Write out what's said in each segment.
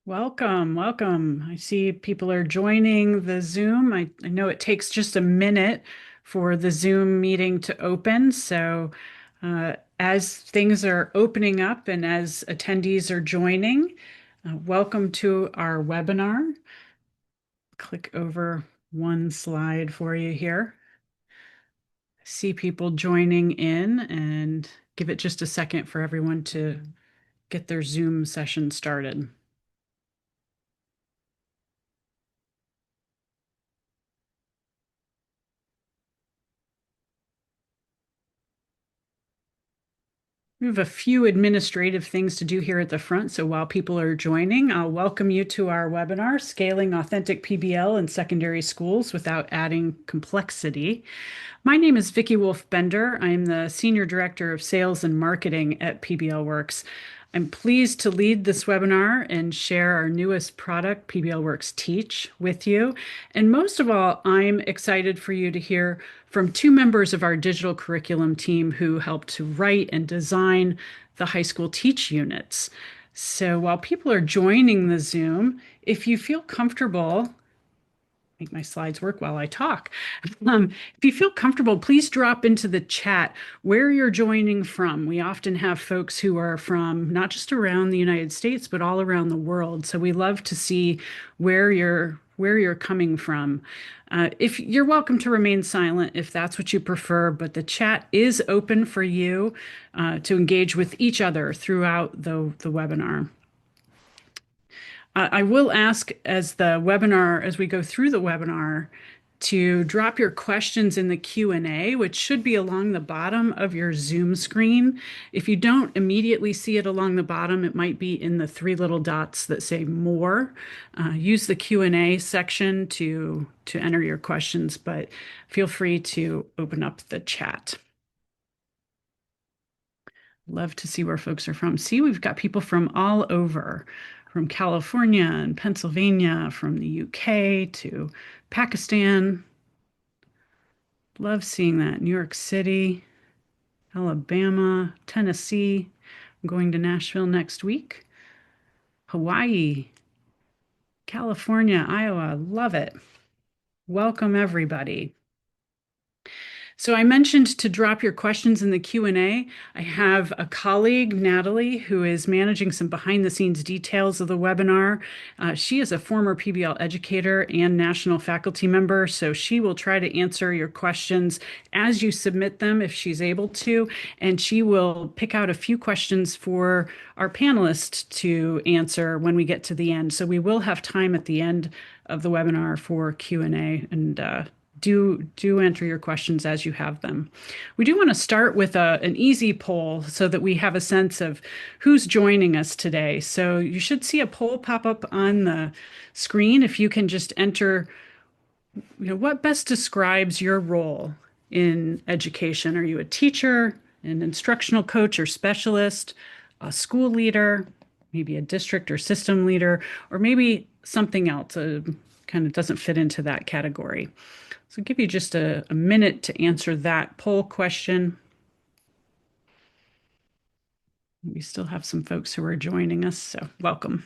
Welcome, welcome. I see people are joining the Zoom. I know it takes just a minute for the Zoom meeting to open. So, as things are opening up and as attendees are joining, welcome to our webinar. Click over one slide for you here. See people joining in and give it just a second for everyone to get their Zoom session started. We have a few administrative things to do here at the front. So while people are joining, I'll welcome you to our webinar, Scaling Authentic PBL in Secondary Schools Without Adding Complexity. My name is Vicki Wolf-Bender. I'm the Senior Director of Sales and Marketing at PBLWorks. I'm pleased to lead this webinar and share our newest product, PBLWorks Teach, with you. And most of all, I'm excited for you to hear from two members of our digital curriculum team who helped to write and design the high school Teach units. So while people are joining the Zoom, if you feel comfortable, make my slides work while I talk. If you feel comfortable, please drop into the chat where you're joining from. We often have folks who are from not just around the United States, but all around the world. So we love to see where you're coming from. If you're welcome to remain silent if that's what you prefer, but the chat is open for you to engage with each other throughout the webinar. I will ask as we go through the webinar, to drop your questions in the Q&A, which should be along the bottom of your Zoom screen. If you don't immediately see it along the bottom, it might be in the three little dots that say more. Use the Q&A section to enter your questions, but feel free to open up the chat. Love to see where folks are from. See, we've got people from all over, from California and Pennsylvania, from the UK to Pakistan. Love seeing that. New York City, Alabama, Tennessee. I'm going to Nashville next week. Hawaii, California, Iowa. Love it. Welcome, everybody. So I mentioned to drop your questions in the Q&A. I have a colleague, Natalie, who is managing some behind-the-scenes details of the webinar. She is a former PBL educator and national faculty member, so she will try to answer your questions as you submit them if she's able to, and she will pick out a few questions for our panelists to answer when we get to the end. So we will have time at the end of the webinar for Q&A, and do enter your questions as you have them. We do want to start with an easy poll so that we have a sense of who's joining us today. So you should see a poll pop up on the screen. If you can just enter, what best describes your role in education? Are you a teacher, an instructional coach or specialist, a school leader, maybe a district or system leader, or maybe something else, kind of doesn't fit into that category? So give you just a minute to answer that poll question. We still have some folks who are joining us, so welcome.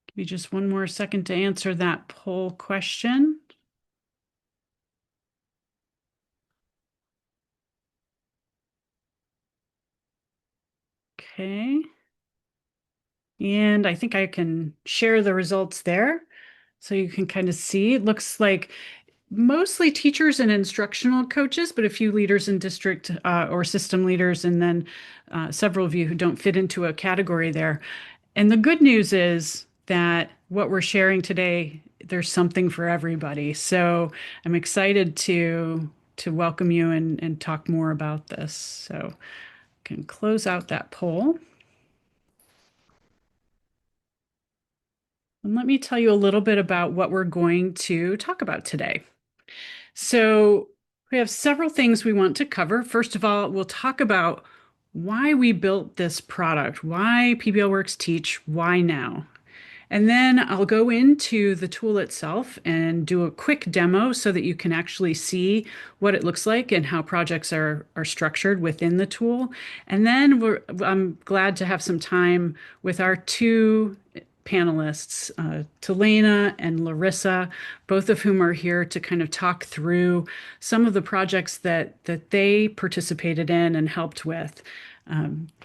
Give you just one more second to answer that poll question. Okay. And I think I can share the results there so you can kind of see. It looks like mostly teachers and instructional coaches, but a few leaders in district or system leaders, and then several of you who don't fit into a category there. And the good news is that what we're sharing today, there's something for everybody. So I'm excited to welcome you and talk more about this. So I can close out that poll. And let me tell you a little bit about what we're going to talk about today. So we have several things we want to cover. First of all, we'll talk about why we built this product, why PBLWorks Teach, why now? And then I'll go into the tool itself and do a quick demo so that you can actually see what it looks like and how projects are structured within the tool. And then I'm glad to have some time with our two panelists, Telena and Larissa, both of whom are here to kind of talk through some of the projects that they participated in and helped with.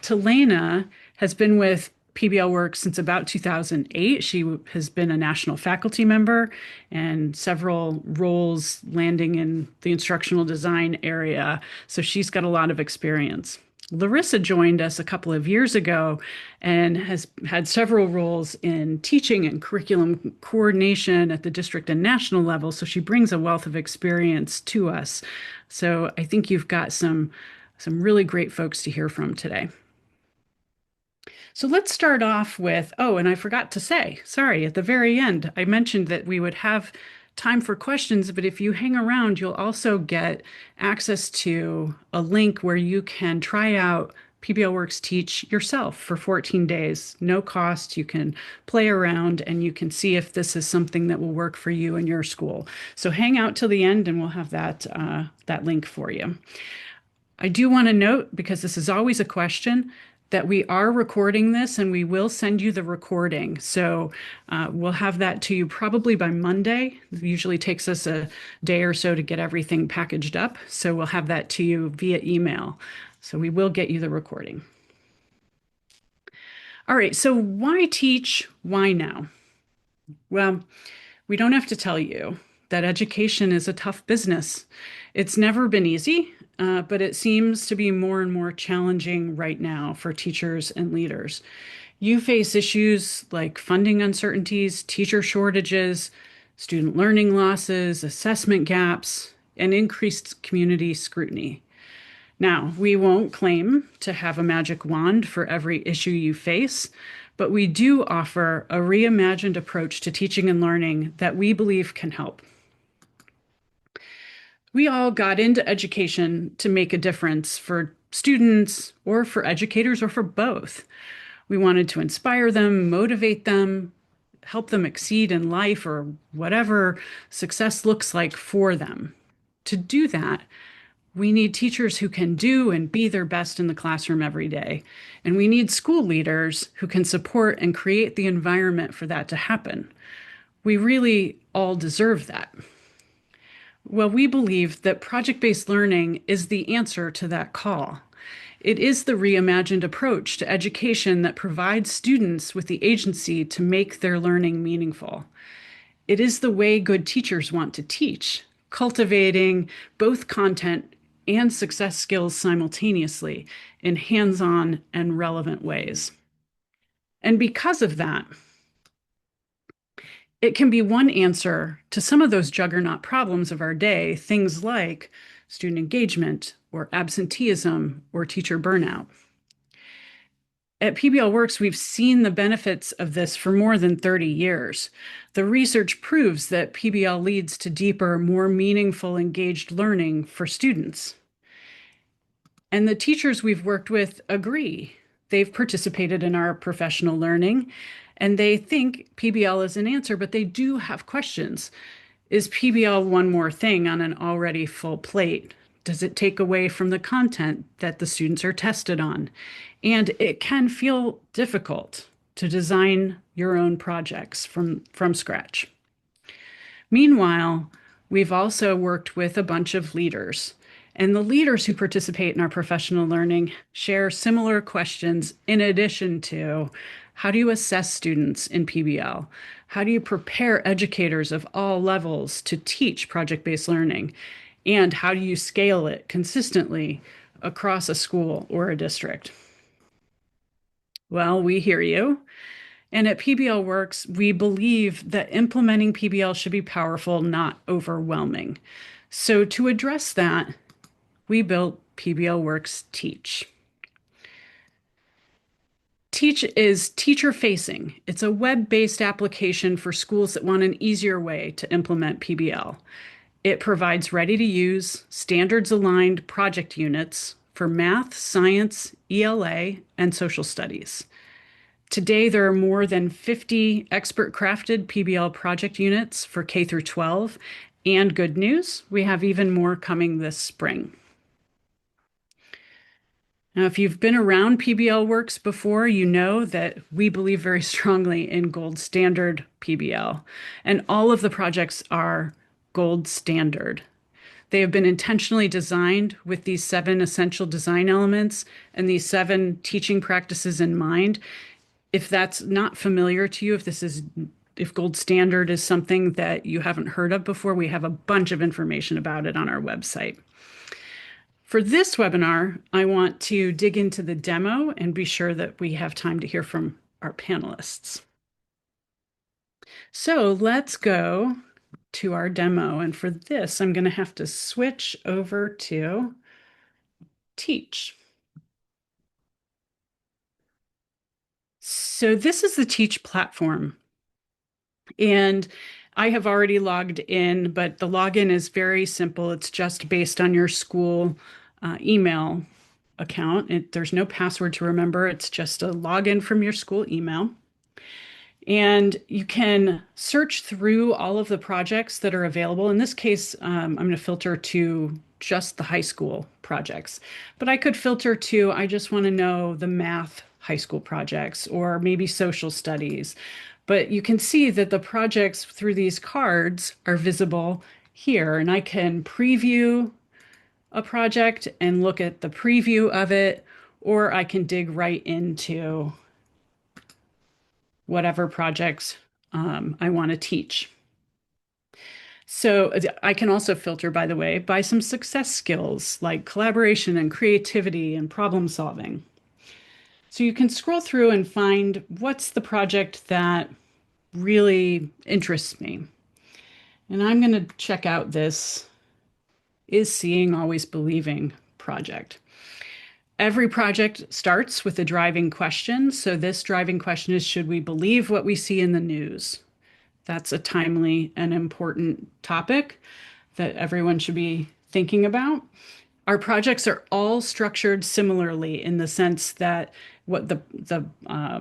Telena has been with PBLWorks since about 2008. She has been a national faculty member and several roles landing in the instructional design area. So she's got a lot of experience. Larissa joined us a couple of years ago and has had several roles in teaching and curriculum coordination at the district and national level. So she brings a wealth of experience to us. So I think you've got some really great folks to hear from today. So let's start off with, oh, and I forgot to say, sorry, at the very end, I mentioned that we would have time for questions, but if you hang around, you'll also get access to a link where you can try out PBLWorks Teach yourself for 14 days, no cost. You can play around and you can see if this is something that will work for you and your school. So hang out till the end and we'll have that link for you. I do want to note, because this is always a question, that we are recording this and we will send you the recording. So we'll have that to you probably by Monday. It usually takes us a day or so to get everything packaged up. So we'll have that to you via email. So we will get you the recording. All right, so why teach? Why now? Well, we don't have to tell you that education is a tough business. It's never been easy, but it seems to be more and more challenging right now for teachers and leaders. You face issues like funding uncertainties, teacher shortages, student learning losses, assessment gaps, and increased community scrutiny. Now, we won't claim to have a magic wand for every issue you face, but we do offer a reimagined approach to teaching and learning that we believe can help. We all got into education to make a difference for students or for educators or for both. We wanted to inspire them, motivate them, help them exceed in life or whatever success looks like for them. To do that, we need teachers who can do and be their best in the classroom every day. And we need school leaders who can support and create the environment for that to happen. We really all deserve that. Well, we believe that project-based learning is the answer to that call. It is the reimagined approach to education that provides students with the agency to make their learning meaningful. It is the way good teachers want to teach, cultivating both content and success skills simultaneously in hands-on and relevant ways. And because of that, it can be one answer to some of those juggernaut problems of our day, things like student engagement or absenteeism or teacher burnout. At PBLWorks, we've seen the benefits of this for more than 30 years. The research proves that PBL leads to deeper, more meaningful, engaged learning for students. And the teachers we've worked with agree. They've participated in our professional learning, and they think PBL is an answer, but they do have questions. Is PBL one more thing on an already full plate? Does it take away from the content that the students are tested on? And it can feel difficult to design your own projects from scratch. Meanwhile, we've also worked with a bunch of leaders, and the leaders who participate in our professional learning share similar questions in addition to how do you assess students in PBL? How do you prepare educators of all levels to teach project-based learning? And how do you scale it consistently across a school or a district? Well, we hear you. And at PBLWorks, we believe that implementing PBL should be powerful, not overwhelming. So to address that, we built PBLWorks Teach. Teach is teacher-facing. It's a web-based application for schools that want an easier way to implement PBL. It provides ready-to-use, standards-aligned project units for math, science, ELA, and social studies. Today, there are more than 50 expert crafted PBL project units for K through 12. And good news, we have even more coming this spring. Now, if you've been around PBLWorks before, you know that we believe very strongly in gold standard PBL, and all of the projects are gold standard. They have been intentionally designed with these 7 essential design elements and these 7 teaching practices in mind. If that's not familiar to you, if gold standard is something that you haven't heard of before, we have a bunch of information about it on our website. For this webinar, I want to dig into the demo and be sure that we have time to hear from our panelists. So let's go to our demo. And for this, I'm going to have to switch over to Teach. So this is the Teach platform. And I have already logged in, but the login is very simple. It's just based on your school email account. There's no password to remember. It's just a login from your school email. And you can search through all of the projects that are available. In this case, I'm going to filter to just the high school projects. But I could filter to, I just want to know the math high school projects or maybe social studies. But you can see that the projects through these cards are visible here. And I can preview a project and look at the preview of it, or I can dig right into whatever projects I want to teach. So I can also filter, by the way, by some success skills like collaboration and creativity and problem solving. So you can scroll through and find what's the project that really interests me. And I'm going to check out this Is Seeing Always Believing project. Every project starts with a driving question. So this driving question is, should we believe what we see in the news? That's a timely and important topic that everyone should be thinking about. Our projects are all structured similarly in the sense that what the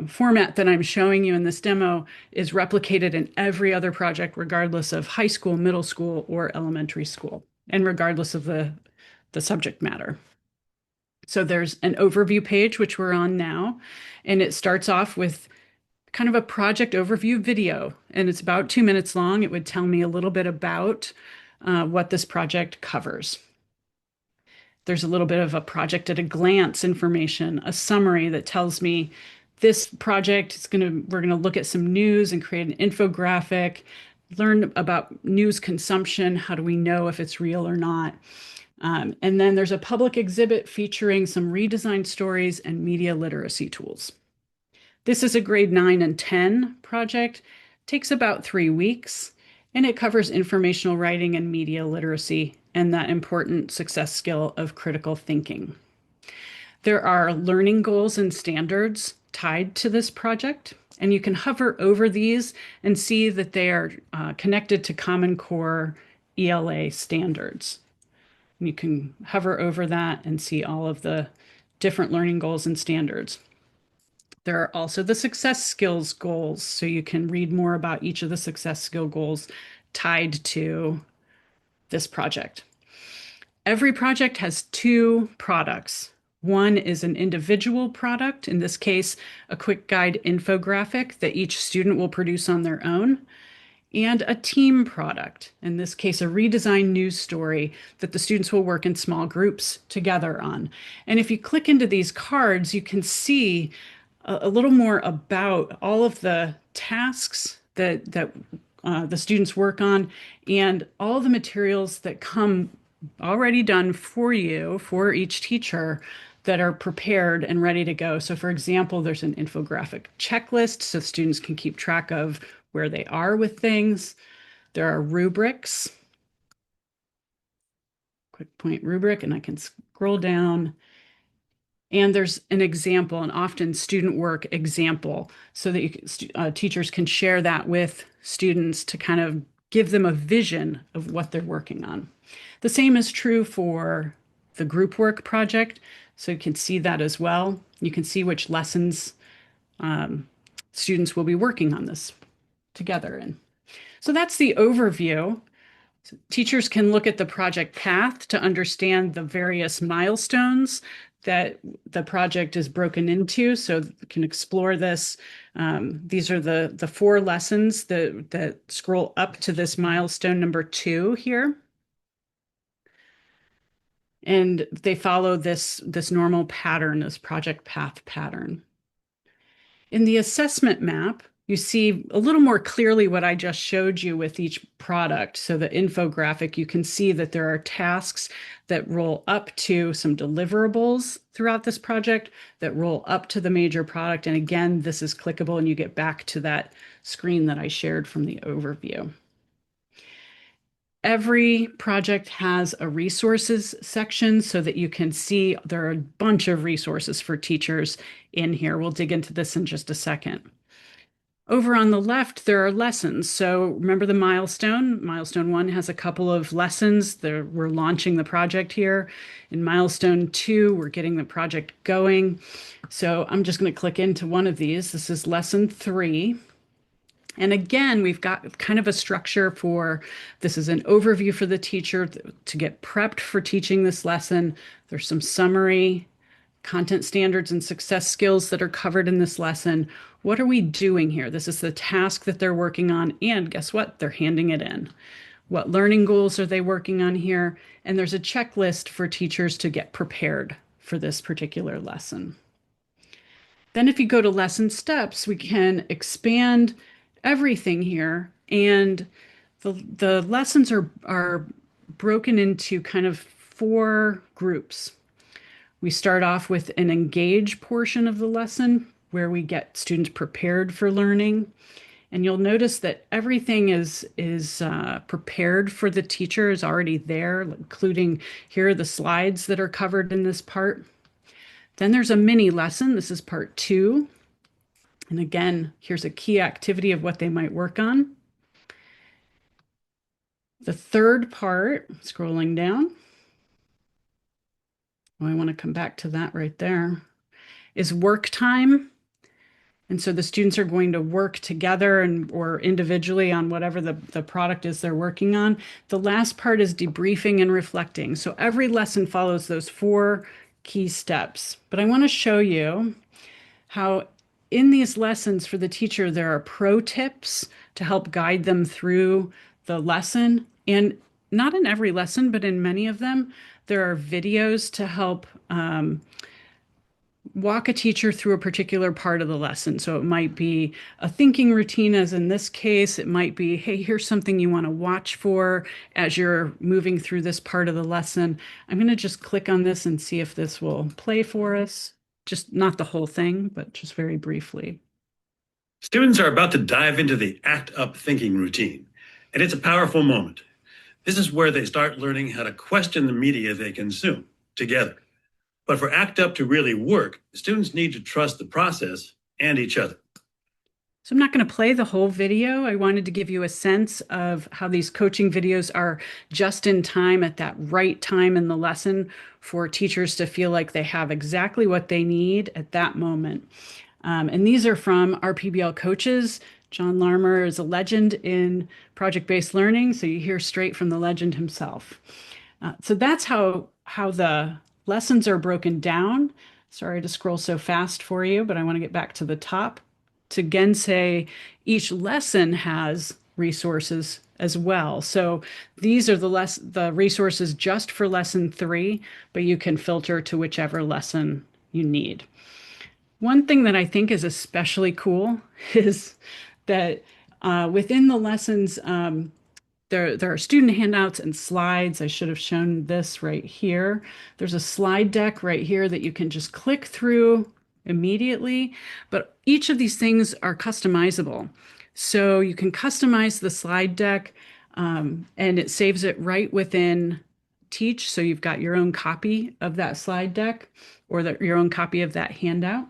format that I'm showing you in this demo is replicated in every other project, regardless of high school, middle school, or elementary school, and regardless of the subject matter. So there's an overview page, which we're on now, and it starts off with kind of a project overview video, and it's about 2 minutes long. It would tell me a little bit about what this project covers. There's a little bit of a project at a glance information, a summary that tells me this project is we're going to look at some news and create an infographic, learn about news consumption. How do we know if it's real or not? And then there's a public exhibit featuring some redesigned stories and media literacy tools. This is a grade 9 and 10 project. It takes about 3 weeks, and it covers informational writing and media literacy and that important success skill of critical thinking. There are learning goals and standards tied to this project, and you can hover over these and see that they are connected to Common Core ELA standards. You can hover over that and see all of the different learning goals and standards. There are also the success skills goals, so you can read more about each of the success skill goals tied to this project. Every project has 2 products. One is an individual product, in this case, a quick guide infographic that each student will produce on their own, and a team product, in this case, a redesigned news story that the students will work in small groups together on. And if you click into these cards, you can see a little more about all of the tasks that the students work on and all the materials that come already done for you, for each teacher, that are prepared and ready to go. So for example, there's an infographic checklist so students can keep track of where they are with things. There are rubrics, quick point rubric, and I can scroll down. And there's an example, an often student work example, so that teachers can share that with students to kind of give them a vision of what they're working on. The same is true for the group work project, so you can see that as well. You can see which lessons students will be working on this together in. So that's the overview. Teachers can look at the project path to understand the various milestones that the project is broken into, so you can explore this. These are the four lessons that scroll up to this milestone number 2 here. And they follow this normal pattern, this project path pattern. In the assessment map, you see a little more clearly what I just showed you with each product. So the infographic, you can see that there are tasks that roll up to some deliverables throughout this project that roll up to the major product. And again, this is clickable and you get back to that screen that I shared from the overview. Every project has a resources section so that you can see there are a bunch of resources for teachers in here. We'll dig into this in just a second. Over on the left, there are lessons. So remember the milestone. Milestone 1 has a couple of lessons. We're launching the project here. In milestone 2, we're getting the project going. So I'm just going to click into one of these. This is lesson 3. And again, we've got kind of a structure for this is an overview for the teacher to get prepped for teaching this lesson. There's some summary, content standards, and success skills that are covered in this lesson. What are we doing here? This is the task that they're working on. And guess what? They're handing it in. What learning goals are they working on here? And there's a checklist for teachers to get prepared for this particular lesson. Then if you go to lesson steps, we can expand everything here. And the lessons are broken into kind of 4 groups. We start off with an engage portion of the lesson where we get students prepared for learning. And you'll notice that everything is prepared for the teacher, is already there, including here are the slides that are covered in this part. Then there's a mini lesson. This is part 2. And again, here's a key activity of what they might work on. The third part, scrolling down, oh, I want to come back to that right there, is work time. And so the students are going to work together or individually on whatever the product is they're working on. The last part is debriefing and reflecting. So every lesson follows those 4 key steps. But I want to show you how in these lessons for the teacher, there are pro tips to help guide them through the lesson. And not in every lesson, but in many of them, there are videos to help walk a teacher through a particular part of the lesson. So it might be a thinking routine, as in this case. It might be, hey, here's something you want to watch for as you're moving through this part of the lesson. I'm going to just click on this and see if this will play for us. Just not the whole thing, but just very briefly. Students are about to dive into the Act Up thinking routine, and it's a powerful moment. This is where they start learning how to question the media they consume together. But for Act Up to really work, students need to trust the process and each other. So I'm not going to play the whole video. I wanted to give you a sense of how these coaching videos are just in time at that right time in the lesson for teachers to feel like they have exactly what they need at that moment. And these are from our PBL coaches. John Larmer is a legend in project-based learning, so you hear straight from the legend himself. So that's how the lessons are broken down. Sorry to scroll so fast for you, but I want to get back to the top to again say each lesson has resources as well. So these are the resources just for lesson 3, but you can filter to whichever lesson you need. One thing that I think is especially cool is that within the lessons, there are student handouts and slides. I should have shown this right here. There's a slide deck right here that you can just click through immediately, but each of these things are customizable. So you can customize the slide deck and it saves it right within Teach. So you've got your own copy of that slide deck or your own copy of that handout.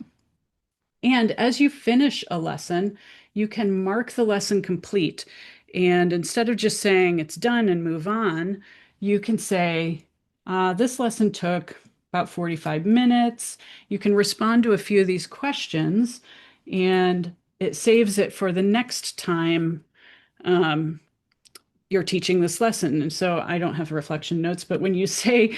And as you finish a lesson, you can mark the lesson complete. And instead of just saying it's done and move on, you can say, this lesson took about 45 minutes. You can respond to a few of these questions, and it saves it for the next time um, you're teaching this lesson. And so I don't have reflection notes, but when you say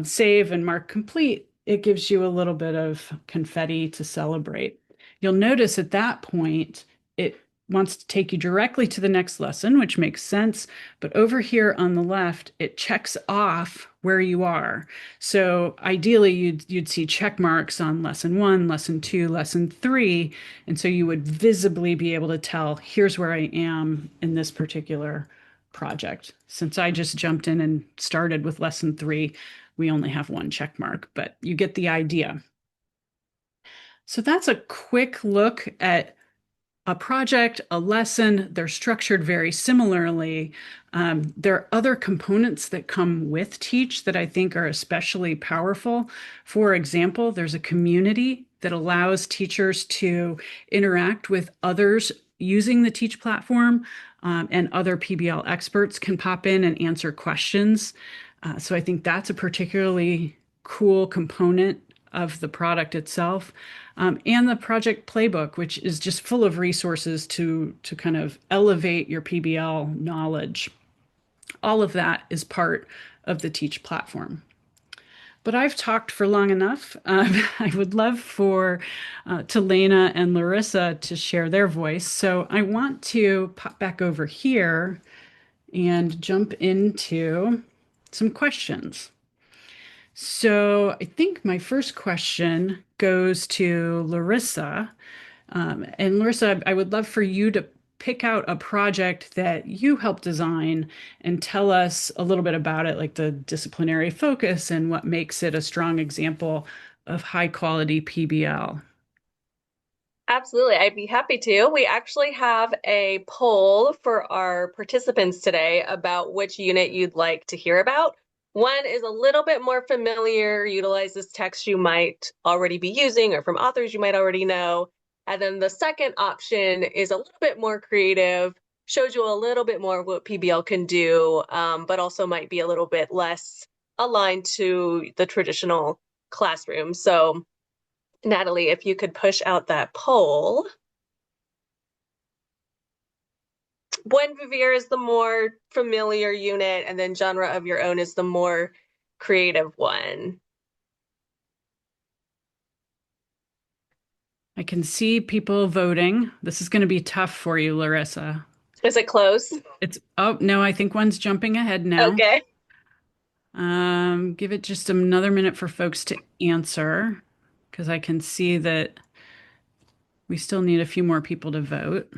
save and mark complete, it gives you a little bit of confetti to celebrate. You'll notice at that point, it wants to take you directly to the next lesson, which makes sense. But over here on the left, it checks off where you are. So ideally, you'd see check marks on lesson one, lesson two, lesson three. And so you would visibly be able to tell, here's where I am in this particular project. Since I just jumped in and started with lesson three, we only have one check mark, but you get the idea. So that's a quick look at a project, a lesson. They're structured very similarly. There are other components that come with Teach that I think are especially powerful. For example, there's a community that allows teachers to interact with others using the Teach platform, and other PBL experts can pop in and answer questions. So I think that's a particularly cool component of the product itself, and the project playbook, which is just full of resources to kind of elevate your PBL knowledge. All of that is part of the Teach platform. But I've talked for long enough. I would love for Telena and Larissa to share their voice. So I want to pop back over here and jump into some questions. So I think my first question goes to Larissa. And Larissa, I would love for you to pick out a project that you helped design and tell us a little bit about it, like the disciplinary focus and what makes it a strong example of high quality PBL. Absolutely, I'd be happy to. We actually have a poll for our participants today about which unit you'd like to hear about. One is a little bit more familiar, utilizes text you might already be using or from authors you might already know. And then the second option is a little bit more creative, shows you a little bit more of what PBL can do, but also might be a little bit less aligned to the traditional classroom. So Natalie, if you could push out that poll. Buen Vivir is the more familiar unit, and then Genre of Your Own is the more creative one. I can see people voting. This is going to be tough for you, Larissa. Is it close? It's, oh, no, I think one's jumping ahead now. Okay. Give it just another minute for folks to answer because I can see that we still need a few more people to vote.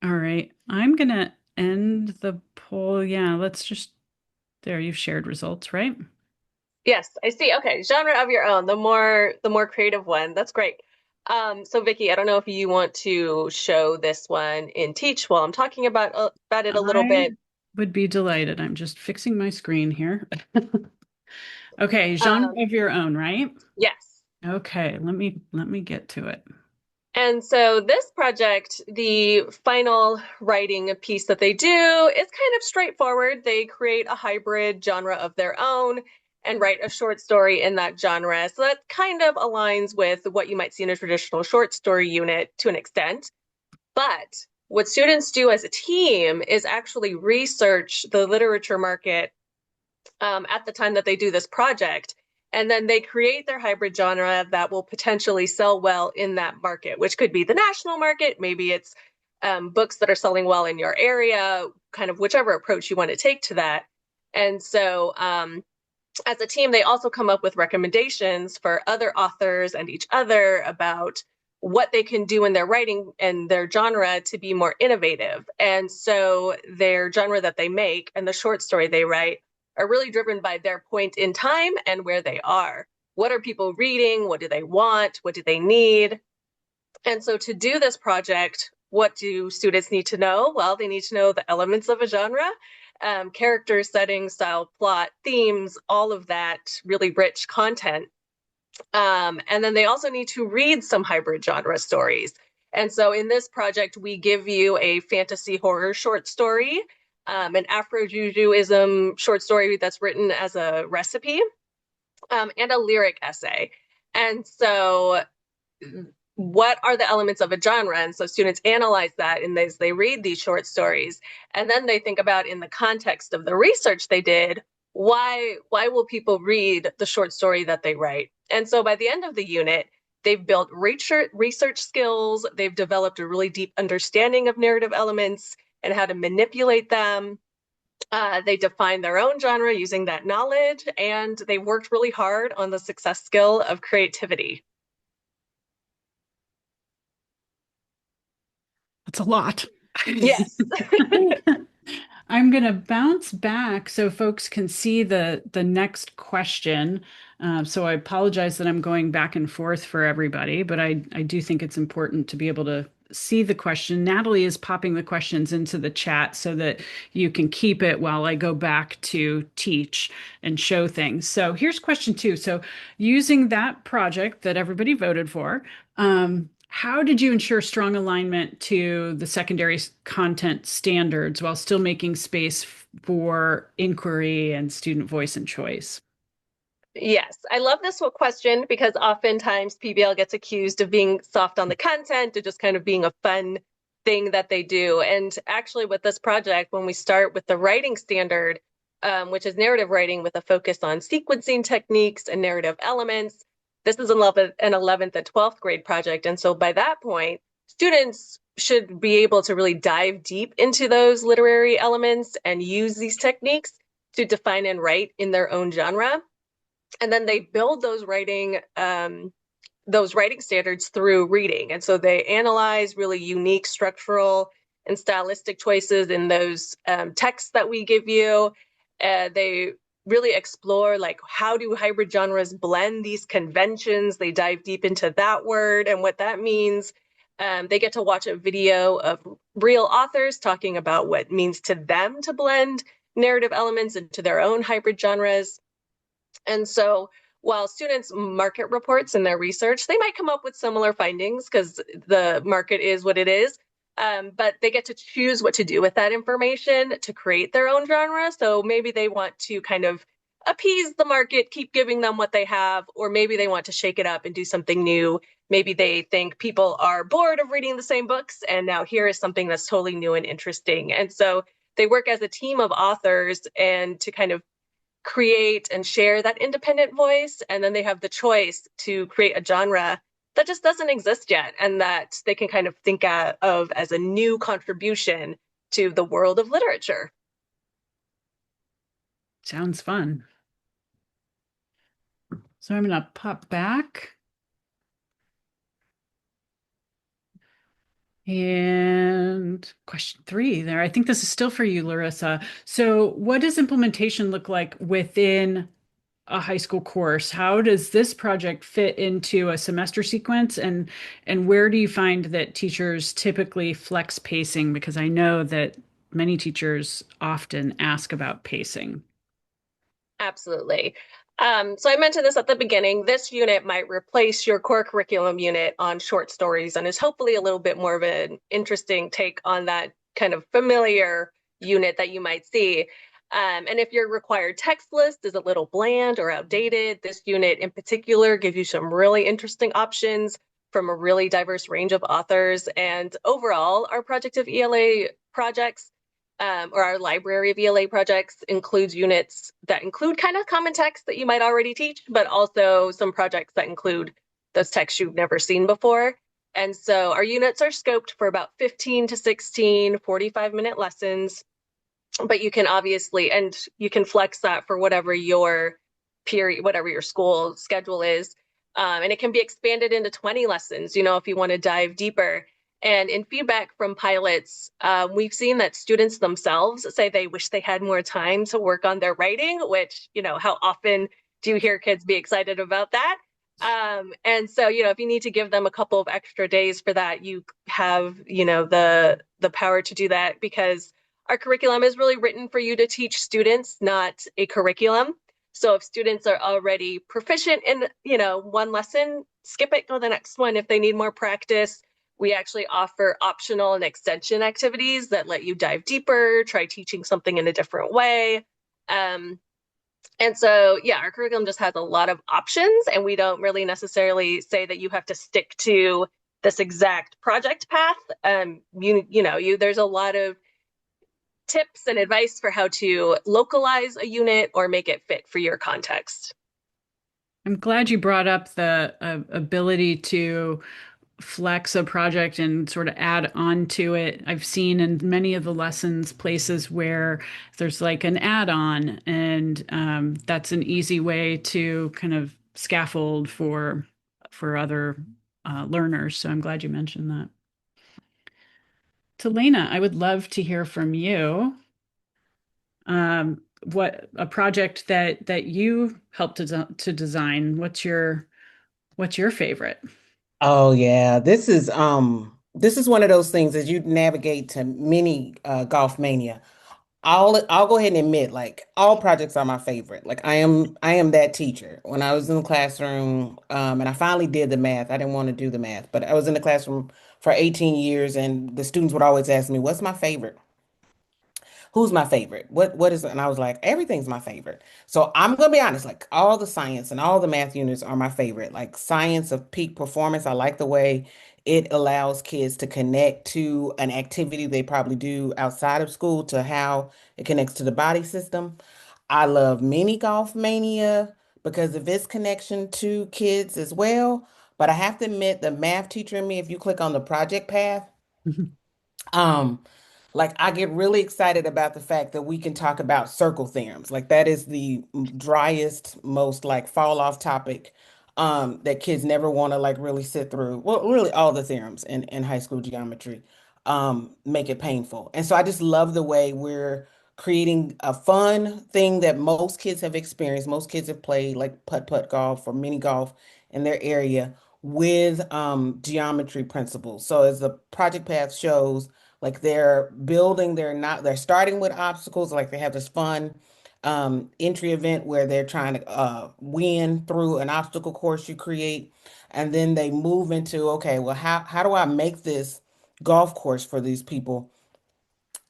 All right, I'm gonna end the poll. Yeah, let's just, there, you've shared results, right? Yes, I see. Okay, Genre of Your Own, the more creative one. That's great. So Vicky, I don't know if you want to show this one in Teach while I'm talking about it a little I bit. would be delighted. I'm just fixing my screen here. Okay, genre Um, of your own, right? yes. Okay, let me get to it. And so this project, the final writing piece that they do is kind of straightforward. They create a hybrid genre of their own and write a short story in that genre. So that kind of aligns with what you might see in a traditional short story unit to an extent. But what students do as a team is actually research the literature market at the time that they do this project. And then they create their hybrid genre that will potentially sell well in that market, which could be the national market. Maybe it's books that are selling well in your area, kind of whichever approach you want to take to that. And so, as a team, they also come up with recommendations for other authors and each other about what they can do in their writing and their genre to be more innovative. And so their genre that they make and the short story they write are really driven by their point in time and where they are. What are people reading? What do they want? What do they need? And so to do this project, what do students need to know? Well, they need to know the elements of a genre, character, setting, style, plot, themes, all of that really rich content. And then they also need to read some hybrid genre stories. And so in this project, we give you a fantasy horror short story, an Afro-Jujuism short story that's written as a recipe, and a lyric essay. And so what are the elements of a genre? And so students analyze that and as they read these short stories, and then they think about in the context of the research they did, why will people read the short story that they write? And so by the end of the unit, they've built research skills, they've developed a really deep understanding of narrative elements and how to manipulate them. They defined their own genre using that knowledge, and they worked really hard on the success skill of creativity. That's a lot. Yes. I'm going to bounce back so folks can see the next question. So I apologize that I'm going back and forth for everybody, but I do think it's important to be able to see the question. Natalie is popping the questions into the chat so that you can keep it while I go back to teach and show things. So here's question 2. So using that project that everybody voted for, how did you ensure strong alignment to the secondary content standards while still making space for inquiry and student voice and choice? Yes, I love this question because oftentimes PBL gets accused of being soft on the content, or just kind of being a fun thing that they do. And actually, with this project, when we start with the writing standard, which is narrative writing with a focus on sequencing techniques and narrative elements, this is an 11th and 12th grade project. And so by that point, students should be able to really dive deep into those literary elements and use these techniques to define and write in their own genre. And then they build those writing standards through reading. And so they analyze really unique structural and stylistic choices in those texts that we give you. They really explore, like, how do hybrid genres blend these conventions? They dive deep into that word and what that means. They get to watch a video of real authors talking about what it means to them to blend narrative elements into their own hybrid genres. And so while students market reports in their research, they might come up with similar findings because the market is what it is. But they get to choose what to do with that information to create their own genre. So maybe they want to kind of appease the market, keep giving them what they have, or maybe they want to shake it up and do something new. Maybe they think people are bored of reading the same books, and now here is something that's totally new and interesting. And so they work as a team of authors and to kind of create and share that independent voice. And then they have the choice to create a genre that just doesn't exist yet and that they can kind of think of as a new contribution to the world of literature. Sounds fun. So I'm going to pop back. And question 3 there. I think this is still for you, Larissa. So what does implementation look like within a high school course? How does this project fit into a semester sequence? And where do you find that teachers typically flex pacing? Because I know that many teachers often ask about pacing. Absolutely. So I mentioned this at the beginning. This unit might replace your core curriculum unit on short stories and is hopefully a little bit more of an interesting take on that kind of familiar unit that you might see. And if your required text list is a little bland or outdated, this unit in particular gives you some really interesting options from a really diverse range of authors. And overall, our Project of ELA projects or our library of ELA projects includes units that include kind of common text that you might already teach, but also some projects that include those texts you've never seen before. And so our units are scoped for about 15 to 16 45-minute lessons, but you can obviously, and you can flex that for whatever your period, whatever your school schedule is. And it can be expanded into 20 lessons, if you want to dive deeper. And in feedback from pilots, we've seen that students themselves say they wish they had more time to work on their writing, which, how often do you hear kids be excited about that? And so, if you need to give them a couple of extra days for that, you have, the power to do that, because our curriculum is really written for you to teach students, not a curriculum. So if students are already proficient in, one lesson, skip it, go to the next one. If they need more practice, we actually offer optional and extension activities that let you dive deeper, try teaching something in a different way. And so, yeah, our curriculum just has a lot of options, and we don't really necessarily say that you have to stick to this exact project path. There's a lot of tips and advice for how to localize a unit or make it fit for your context. I'm glad you brought up the ability to flex a project and sort of add on to it. I've seen in many of the lessons places where there's like an add-on, and that's an easy way to kind of scaffold for other learners. So I'm glad you mentioned that. Talena, I would love to hear from you. What a project that you helped to design. What's your favorite? Oh yeah, this is one of those things as you navigate to mini golf mania. I'll go ahead and admit, like all projects are my favorite. Like I am that teacher. When I was in the classroom, and I finally did the math. I didn't want to do the math, but I was in the classroom for 18 years, and the students would always ask me, "What's my favorite?" Who's my favorite? What is it? And I was like, everything's my favorite. So I'm gonna be honest, like all the science and all the math units are my favorite. Like science of peak performance, I like the way it allows kids to connect to an activity they probably do outside of school to how it connects to the body system. I love mini golf mania because of its connection to kids as well. But I have to admit, the math teacher in me, if you click on the project path, um, like I get really excited about the fact that we can talk about circle theorems. Like that is the driest, most like fall off topic that kids never want to like really sit through. Well, really all the theorems in high school geometry make it painful. And so I just love the way we're creating a fun thing that most kids have experienced. Most kids have played like putt-putt golf or mini golf in their area with geometry principles. So as the project path shows, like they're starting with obstacles, like they have this fun entry event where they're trying to win through an obstacle course you create. And then they move into, okay, well, how do I make this golf course for these people?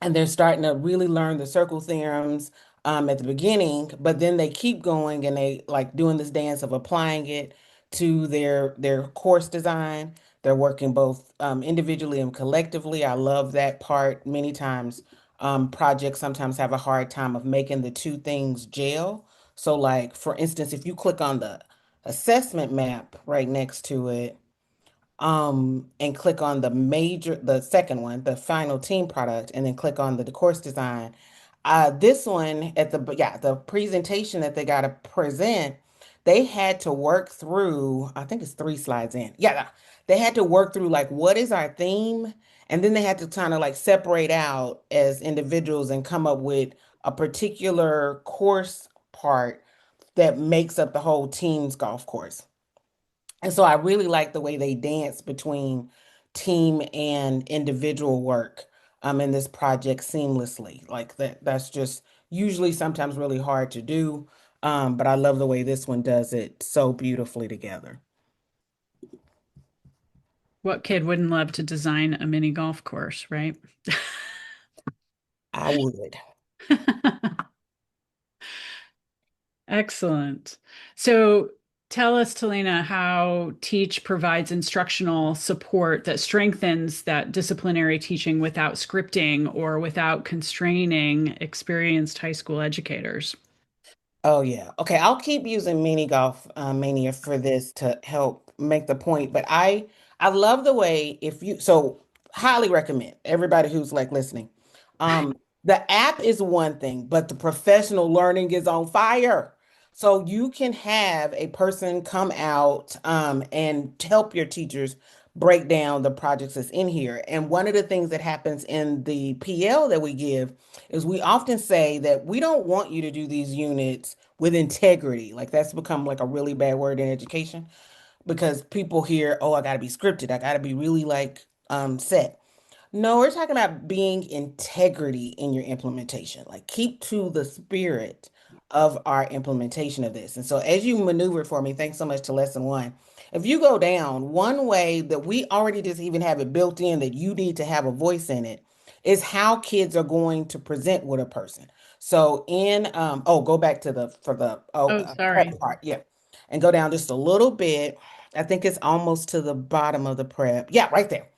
And they're starting to really learn the circle theorems at the beginning, but then they keep going and they like doing this dance of applying it to their course design. They're working both individually and collectively. I love that part. Many times, projects sometimes have a hard time of making the two things gel. So, like for instance, if you click on the assessment map right next to it, and click on the second one, the final team product, and then click on the course design. This one the presentation that they got to present, they had to work through, I think it's 3 slides in. Yeah, they had to work through like what is our theme, and then they had to kind of like separate out as individuals and come up with a particular course part that makes up the whole team's golf course. And so I really like the way they dance between team and individual work in this project seamlessly. Like that's just usually sometimes really hard to do. But I love the way this one does it so beautifully together. What kid wouldn't love to design a mini golf course, right? I would. Excellent. So tell us, Talena, how Teach provides instructional support that strengthens that disciplinary teaching without scripting or without constraining experienced high school educators. Oh yeah. Okay, I'll keep using mini golf mania for this to help make the point. But I love the way if you so highly recommend everybody who's like listening. Um, the app is one thing, but the professional learning is on fire. So you can have a person come out and help your teachers break down the projects that's in here. And one of the things that happens in the PL that we give is we often say that we don't want you to do these units with integrity. Like that's become like a really bad word in education because people hear, oh, I got to be scripted. I got to be really like set. No, we're talking about being integrity in your implementation. Like keep to the spirit of our implementation of this. And so as you maneuvered for me, thanks so much to lesson one. If you go down, one way that we already just even have it built in that you need to have a voice in it is how kids are going to present with a person. So go back to the for the Oh, prep sorry. part, yeah, and go down just a little bit. I think it's almost to the bottom of the prep. Yeah, right there.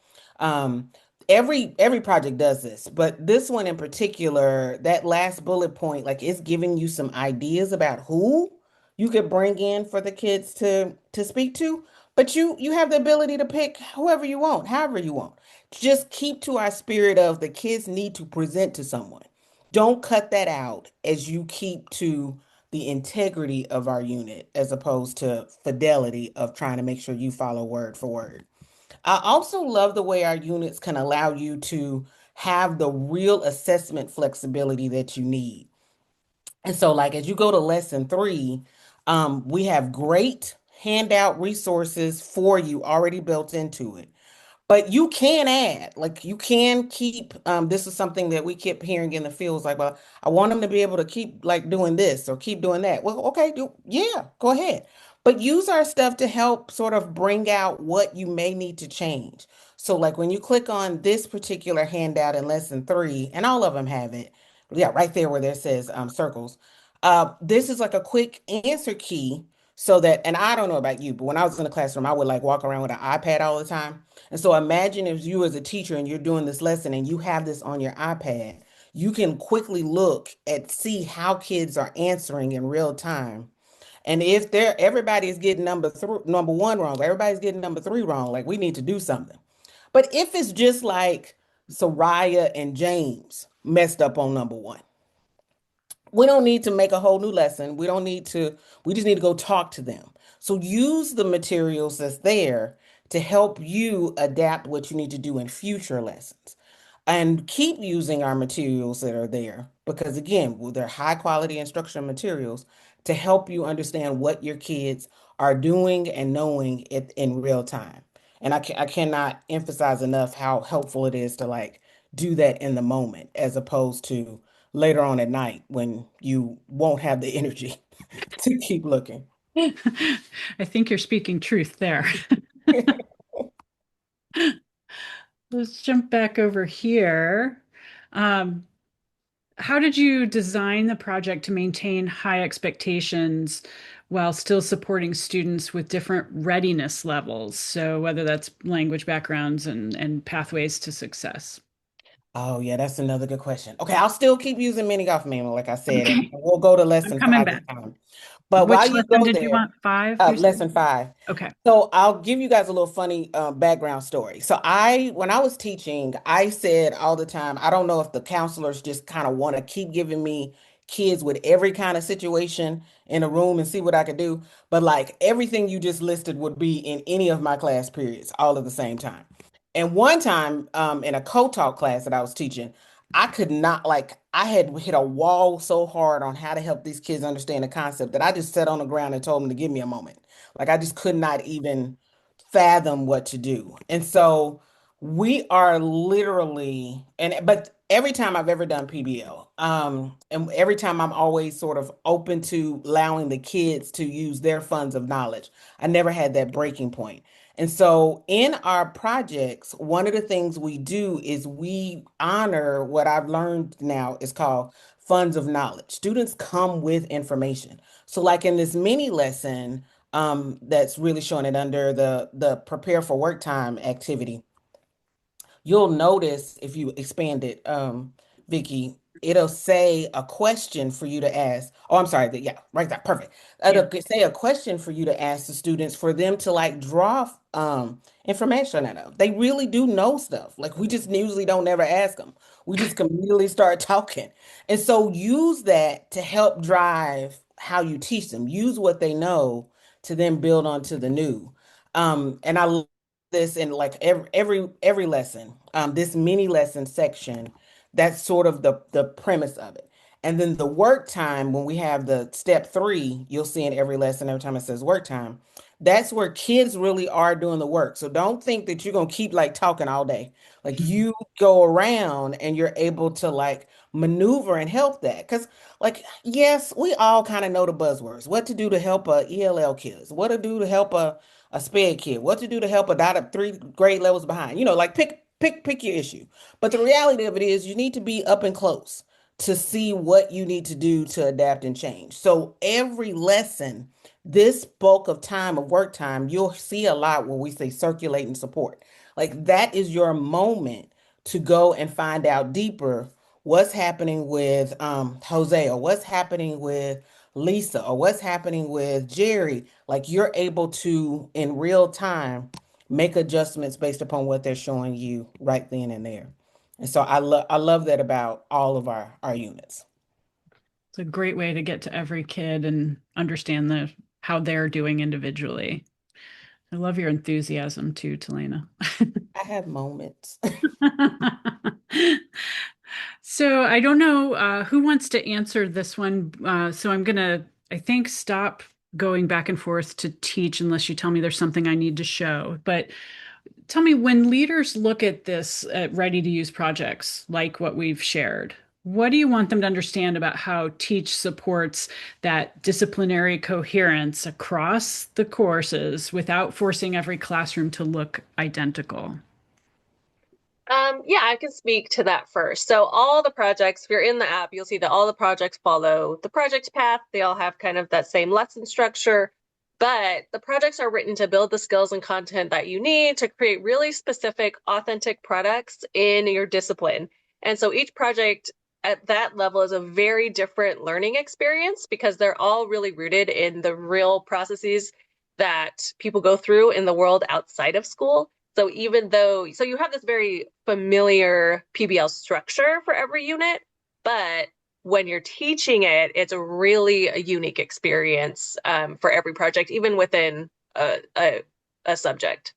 Um, every project does this, but this one in particular, that last bullet point, like it's giving you some ideas about who you could bring in for the kids to speak to, but you have the ability to pick whoever you want, however you want. Just keep to our spirit of the kids need to present to someone. Don't cut that out as you keep to the integrity of our unit as opposed to fidelity of trying to make sure you follow word for word. I also love the way our units can allow you to have the real assessment flexibility that you need. And so, like, as you go to lesson three, we have great handout resources for you already built into it. But you can add, like you can keep, this is something that we keep hearing in the fields, like, well, I want them to be able to keep like doing this or keep doing that. Well, okay, yeah, go ahead. But use our stuff to help sort of bring out what you may need to change. So like when you click on this particular handout in lesson three, and all of them have it, yeah, right there where there says circles. This is like a quick answer key so that, and I don't know about you, but when I was in the classroom, I would like walk around with an iPad all the time. And so imagine if you as a teacher and you're doing this lesson and you have this on your iPad, you can quickly look at see how kids are answering in real time. And if they're everybody's getting number one wrong, everybody's getting number three wrong, like we need to do something. But if it's just like Soraya and James messed up on number one, we don't need to make a whole new lesson. We just need to go talk to them. So use the materials that's there to help you adapt what you need to do in future lessons. And keep using our materials that are there because, again, they're high quality instructional materials to help you understand what your kids are doing and knowing it in real time. And I cannot emphasize enough how helpful it is to like do that in the moment as opposed to later on at night when you won't have the energy to keep looking. I think you're speaking truth there. Let's jump back over here. Um, how did you design the project to maintain high expectations while still supporting students with different readiness levels? So whether that's language backgrounds and pathways to success. Oh, yeah, that's another good question. Okay, I'll still keep using mini golf manual, like I said, and Okay, we'll go to I'm lesson coming five this back. time. But while Which you lesson go did you there, want? Five, you said? lesson five. Okay. So I'll give you guys a little funny background story. So when I was teaching, I said all the time, I don't know if the counselors just kind of want to keep giving me kids with every kind of situation in a room and see what I could do, but like everything you just listed would be in any of my class periods all at the same time. And one time in a co-taught class that I was teaching, I could not like I had hit a wall so hard on how to help these kids understand the concept that I just sat on the ground and told them to give me a moment. Like I just could not even fathom what to do. And so we are literally, and but every time I've ever done PBL, and every time I'm always sort of open to allowing the kids to use their funds of knowledge. I never had that breaking point. And so in our projects, one of the things we do is we honor what I've learned now is called funds of knowledge. Students come with information. So like in this mini lesson, that's really showing it under the prepare for work time activity. You'll notice if you expand it, Vicky, it'll say a question for you to ask. Oh, I'm sorry. Yeah, right there. Perfect. Yeah. It'll say a question for you to ask the students for them to like draw information out of. They really do know stuff. Like we just usually don't never ask them. We just immediately start talking. And so use that to help drive how you teach them. Use what they know to then build onto the new. And I this in like every lesson, this mini lesson section, that's sort of the premise of it. And then the work time, when we have the step three, you'll see in every lesson, every time it says work time, that's where kids really are doing the work. So don't think that you're gonna keep like talking all day. Like you go around and you're able to like maneuver and help that. Because like, yes, we all kind of know the buzzwords, what to do to help a ELL kids, what to do to help a sped kid, what to do to help a dot up three grade levels behind. Like pick your issue. But the reality of it is you need to be up and close to see what you need to do to adapt and change. So every lesson, this bulk of time of work time, you'll see a lot where we say circulate and support. Like that is your moment to go and find out deeper what's happening with Jose, or what's happening with Lisa, or what's happening with Jerry. Like you're able to in real time make adjustments based upon what they're showing you right then and there. And so I love that about all of our units. It's a great way to get to every kid and understand how they're doing individually. I love your enthusiasm too, Talena. I have moments. So I don't know who wants to answer this one. So I'm gonna, I think, stop going back and forth to teach unless you tell me there's something I need to show. But tell me, when leaders look at this ready to use projects like what we've shared, what do you want them to understand about how Teach supports that disciplinary coherence across the courses without forcing every classroom to look identical? Yeah, I can speak to that first. So all the projects, if you're in the app, you'll see that all the projects follow the project path. They all have kind of that same lesson structure, but the projects are written to build the skills and content that you need to create really specific, authentic products in your discipline. And so each project at that level is a very different learning experience because they're all really rooted in the real processes that people go through in the world outside of school. So even though, so you have this very familiar PBL structure for every unit, but when you're teaching it, it's really a unique experience for every project, even within a subject.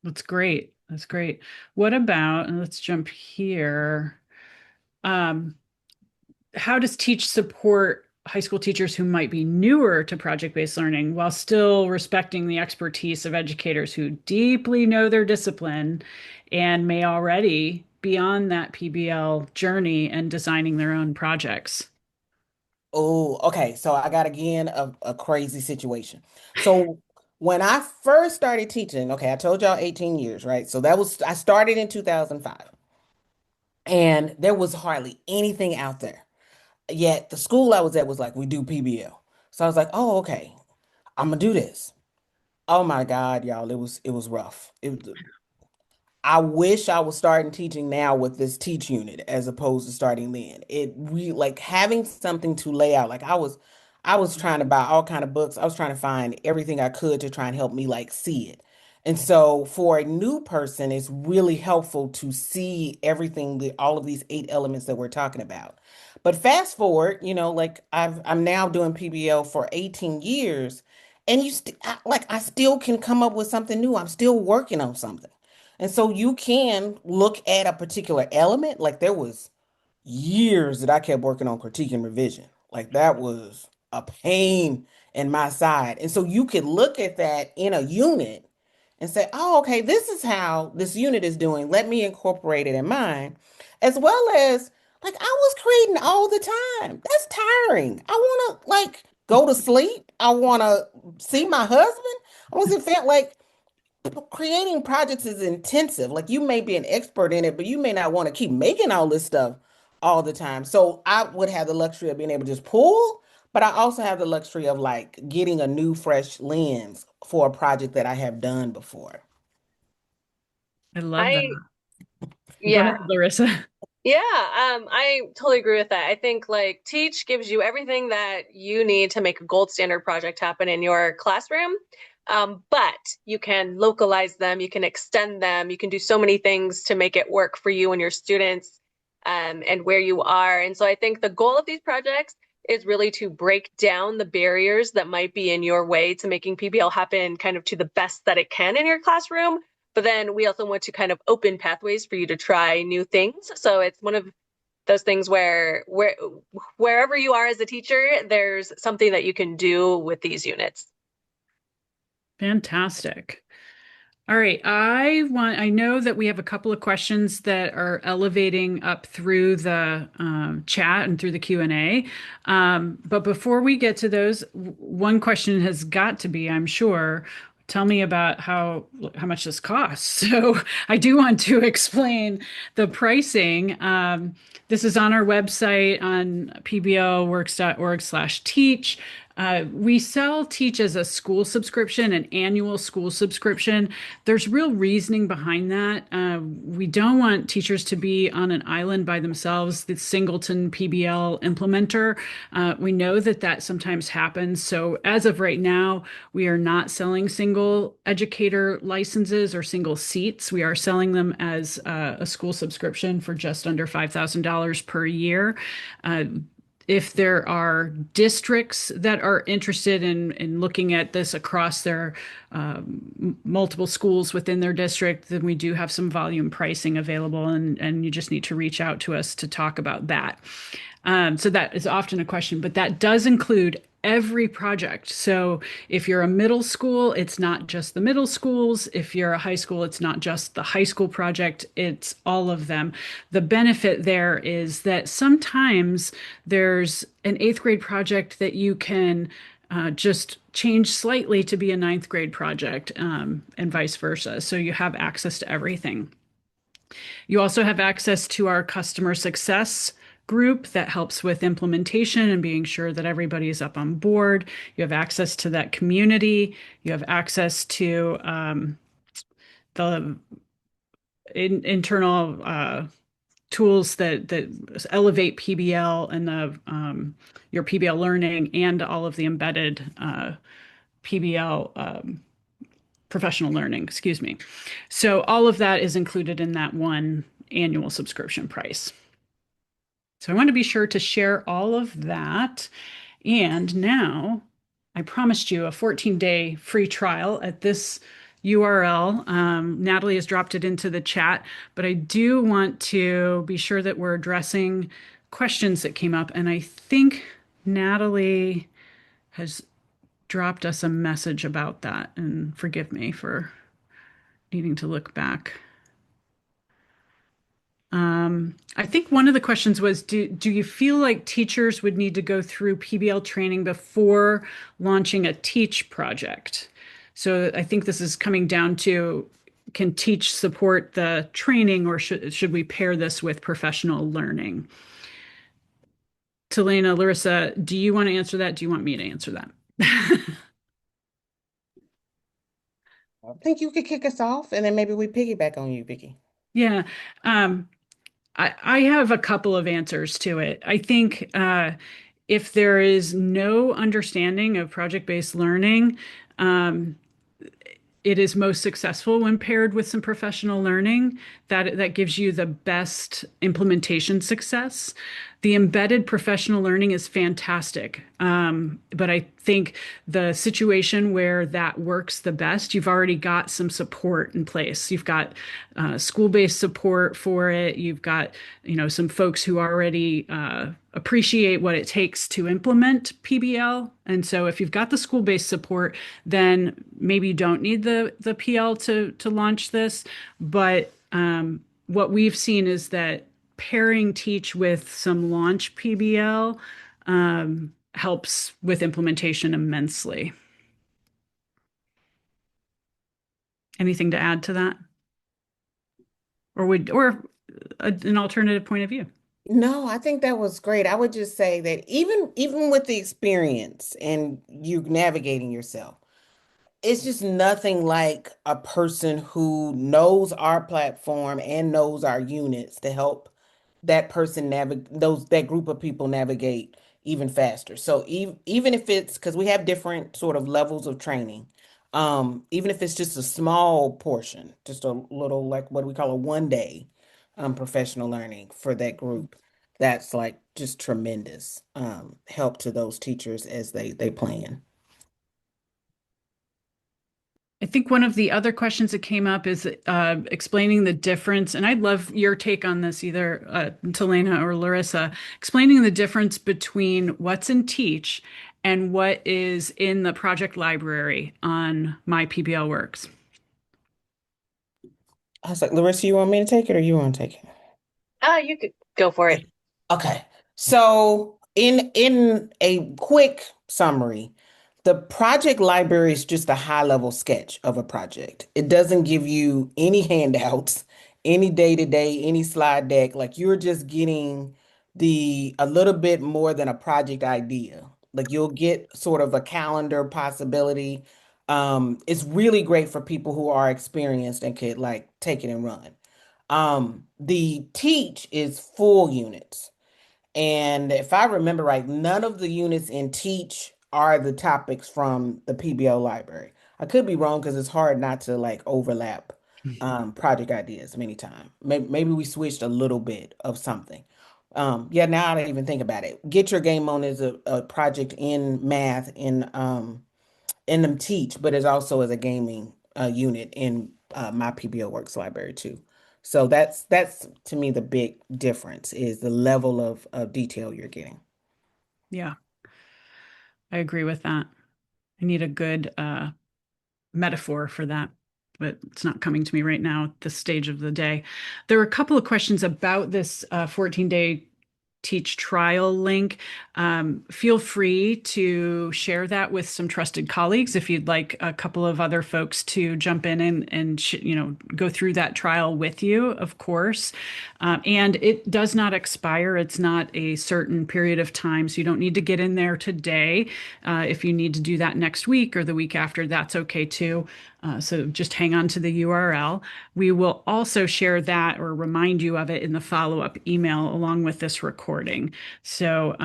That's great. That's great. What about, and let's jump here. Um, how does Teach support high school teachers who might be newer to project-based learning while still respecting the expertise of educators who deeply know their discipline and may already be on that PBL journey and designing their own projects? Oh, okay. So I got again a crazy situation. So when I first started teaching, okay, I told y'all 18 years, right? So that was I started in 2005, and there was hardly anything out there. Yet the school I was at was like, we do PBL. So I was like, oh, okay, I'm gonna do this. Oh my God, y'all, it was rough. I wish I was starting teaching now with this teach unit as opposed to starting then. It really like having something to lay out. Like I was trying to buy all kind of books. I was trying to find everything I could to try and help me like see it. And so for a new person, it's really helpful to see everything, all of these 8 elements that we're talking about. But fast forward, like I'm now doing PBL for 18 years, and I still can come up with something new. I'm still working on something. And so you can look at a particular element. Like there was years that I kept working on critique and revision. Like that was a pain in my side. And so you could look at that in a unit and say, oh, okay, this is how this unit is doing. Let me incorporate it in mine. As well as like I was creating all the time. That's tiring. I want to like go to sleep. I want to see my husband. I wasn't felt like creating projects is intensive. Like you may be an expert in it, but you may not want to keep making all this stuff all the time. So I would have the luxury of being able to just pull, but I also have the luxury of like getting a new, fresh lens for a project that I have done before. I love that. I, Go ahead, yeah, Larissa. Yeah, I totally agree with that. I think like Teach gives you everything that you need to make a gold standard project happen in your classroom. But you can localize them, you can extend them, you can do so many things to make it work for you and your students, and where you are. And so I think the goal of these projects is really to break down the barriers that might be in your way to making PBL happen kind of to the best that it can in your classroom, but then we also want to kind of open pathways for you to try new things. So it's one of those things where wherever you are as a teacher, there's something that you can do with these units. Fantastic. All right. I know that we have a couple of questions that are elevating up through the chat and through the Q&A. But before we get to those, one question has got to be, I'm sure, tell me about how much this costs. So I do want to explain the pricing. This is on our website on pblworks.org/teach. We sell Teach as a school subscription, an annual school subscription. There's real reasoning behind that. We don't want teachers to be on an island by themselves, the singleton PBL implementer. We know that that sometimes happens. So as of right now, we are not selling single educator licenses or single seats. We are selling them as a school subscription for just under $5,000 per year. Uh, if there are districts that are interested in looking at this across their multiple schools within their district, then we do have some volume pricing available, and you just need to reach out to us to talk about that. So that is often a question, but that does include every project. So if you're a middle school, it's not just the middle schools. If you're a high school, it's not just the high school project, it's all of them. The benefit there is that sometimes there's an eighth grade project that you can just change slightly to be a ninth grade project, and vice versa. So you have access to everything. You also have access to our customer success group that helps with implementation and being sure that everybody is up on board. You have access to that community. You have access to the internal tools that elevate PBL and the your PBL learning and all of the embedded PBL professional learning, excuse me. So all of that is included in that one annual subscription price. So I want to be sure to share all of that. And now I promised you a 14-day free trial at this URL. Natalie has dropped it into the chat, but I do want to be sure that we're addressing questions that came up. And I think Natalie has dropped us a message about that. And forgive me for needing to look back. I think one of the questions was, do you feel like teachers would need to go through PBL training before launching a Teach project? So I think this is coming down to, can Teach support the training, or should we pair this with professional learning? Telena, Larissa, do you want to answer that? Do you want me to answer that? I think you could kick us off and then maybe we piggyback on you, Vicky. Yeah. Um, I have a couple of answers to it. I think if there is no understanding of project-based learning, um, it is most successful when paired with some professional learning. That gives you the best implementation success. The embedded professional learning is fantastic. But I think the situation where that works the best, you've already got some support in place. You've got school-based support for it. You've got, some folks who already appreciate what it takes to implement PBL. And so if you've got the school-based support, then maybe you don't need the PL to launch this. But what we've seen is that pairing Teach with some launch PBL helps with implementation immensely. Anything to add to that? Or an alternative point of view? No, I think that was great. I would just say that even with the experience and you navigating yourself, it's just nothing like a person who knows our platform and knows our units to help that person navigate that group of people navigate even faster. So even if it's because we have different sort of levels of training, even if it's just a small portion, just a little like what we call a 1 day professional learning for that group, that's like just tremendous help to those teachers as they plan. I think one of the other questions that came up is explaining the difference, and I'd love your take on this, either Telena or Larissa, explaining the difference between what's in Teach and what is in the project library on My PBL Works. I was like, Larissa, you want me to take it or you want to take it? You could go for it. Okay. So in a quick summary, The project library is just a high level sketch of a project. It doesn't give you any handouts, any day to day, any slide deck. Like you're just getting the a little bit more than a project idea. Like you'll get sort of a calendar possibility. It's really great for people who are experienced and could like take it and run. The teach is full units. And if I remember right, none of the units in Teach are the topics from the PBL library. I could be wrong because it's hard not to like overlap project ideas many times. Maybe we switched a little bit of something. Yeah, now I don't even think about it. Get Your Game On is a project in math in them Teach, but it's also as a gaming unit in my PBLWorks library too. So that's to me the big difference is the level of detail you're getting. Yeah, I agree with that. I need a good metaphor for that, but it's not coming to me right now at this stage of the day. There were a couple of questions about this 14-day Teach trial link. Feel free to share that with some trusted colleagues if you'd like a couple of other folks to jump in and go through that trial with you, of course. And it does not expire. It's not a certain period of time, so you don't need to get in there today. If you need to do that next week or the week after, that's okay too. So just hang on to the URL. We will also share that or remind you of it in the follow-up email along with this recording. So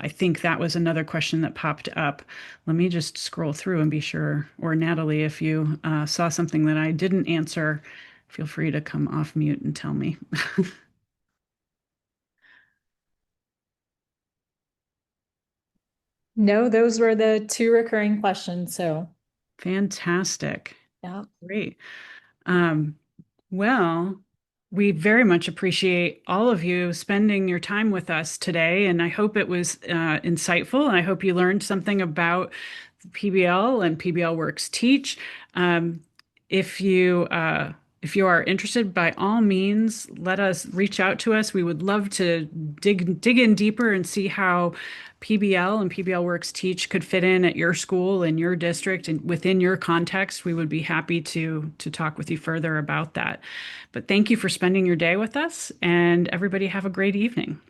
I think that was another question that popped up. Let me just scroll through and be sure. Or Natalie, if you saw something that I didn't answer, feel free to come off mute and tell me. No, those were the two recurring questions. So, Fantastic. yeah. Great. Um, well, we very much appreciate all of you spending your time with us today, and I hope it was insightful, and I hope you learned something about PBL and PBLWorks Teach. Um, if you if you are interested, by all means, let us reach out to us. We would love to dig in deeper and see how PBL and PBLWorks Teach could fit in at your school, in your district, and within your context. We would be happy to talk with you further about that. But thank you for spending your day with us, and everybody have a great evening.